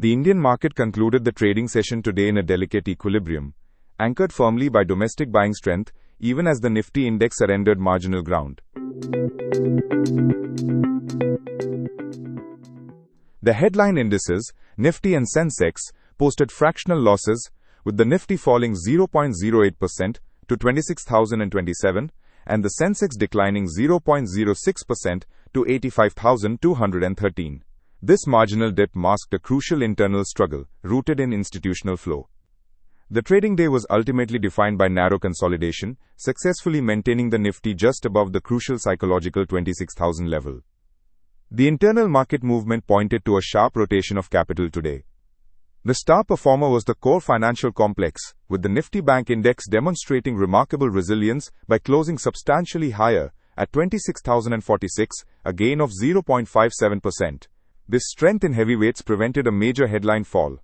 The Indian market concluded the trading session today in a delicate equilibrium, anchored firmly by domestic buying strength, even as the Nifty Index surrendered marginal ground. The headline indices, Nifty and Sensex, posted fractional losses, with the Nifty falling 0.08% to 26,027 and the Sensex declining 0.06% to 85,213. This marginal dip masked a crucial internal struggle, rooted in institutional flow. The trading day was ultimately defined by narrow consolidation, successfully maintaining the Nifty just above the crucial psychological 26,000 level. The internal market movement pointed to a sharp rotation of capital today. The star performer was the core financial complex, with the Nifty Bank Index demonstrating remarkable resilience by closing substantially higher at 26,046, a gain of 0.57%. This strength in heavyweights prevented a major headline fall.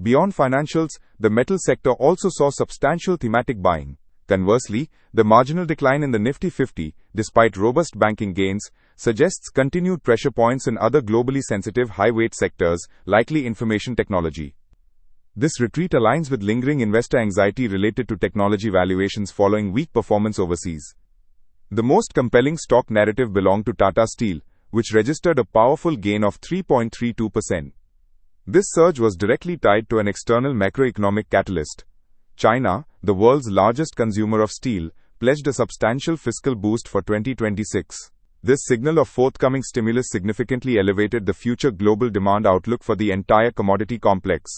Beyond financials, the metal sector also saw substantial thematic buying. Conversely, the marginal decline in the Nifty 50, despite robust banking gains, suggests continued pressure points in other globally sensitive high-weight sectors, likely information technology. This retreat aligns with lingering investor anxiety related to technology valuations following weak performance overseas. The most compelling stock narrative belonged to Tata Steel, which registered a powerful gain of 3.32%. This surge was directly tied to an external macroeconomic catalyst. China, the world's largest consumer of steel, pledged a substantial fiscal boost for 2026. This signal of forthcoming stimulus significantly elevated the future global demand outlook for the entire commodity complex,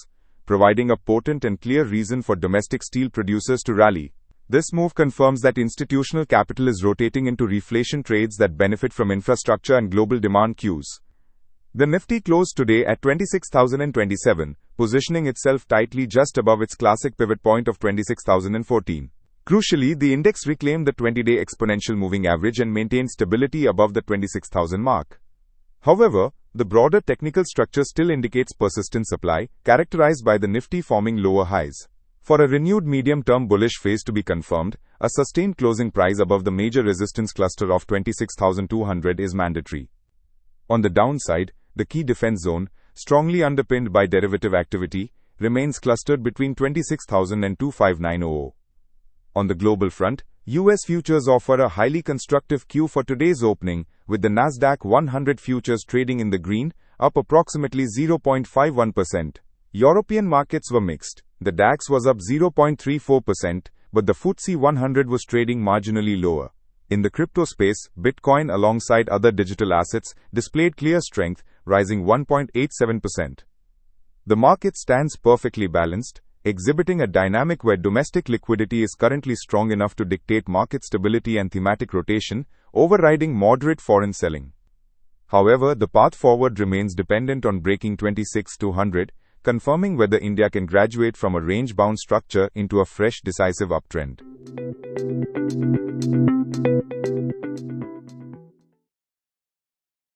providing a potent and clear reason for domestic steel producers to rally. This move confirms that institutional capital is rotating into reflation trades that benefit from infrastructure and global demand cues. The Nifty closed today at 26,027, positioning itself tightly just above its classic pivot point of 26,014. Crucially, the index reclaimed the 20-day exponential moving average and maintained stability above the 26,000 mark. However, the broader technical structure still indicates persistent supply, characterized by the Nifty forming lower highs. For a renewed medium-term bullish phase to be confirmed, a sustained closing price above the major resistance cluster of 26,200 is mandatory. On the downside, the key defense zone, strongly underpinned by derivative activity, remains clustered between 26,000 and 25,900. On the global front, US futures offer a highly constructive cue for today's opening, with the Nasdaq 100 futures trading in the green, up approximately 0.51%. European markets were mixed. The DAX was up 0.34%, but the FTSE 100 was trading marginally lower. In the crypto space, Bitcoin alongside other digital assets displayed clear strength, rising 1.87%. The market stands perfectly balanced, exhibiting a dynamic where domestic liquidity is currently strong enough to dictate market stability and thematic rotation, overriding moderate foreign selling. However, the path forward remains dependent on breaking 26,200, confirming whether India can graduate from a range-bound structure into a fresh decisive uptrend.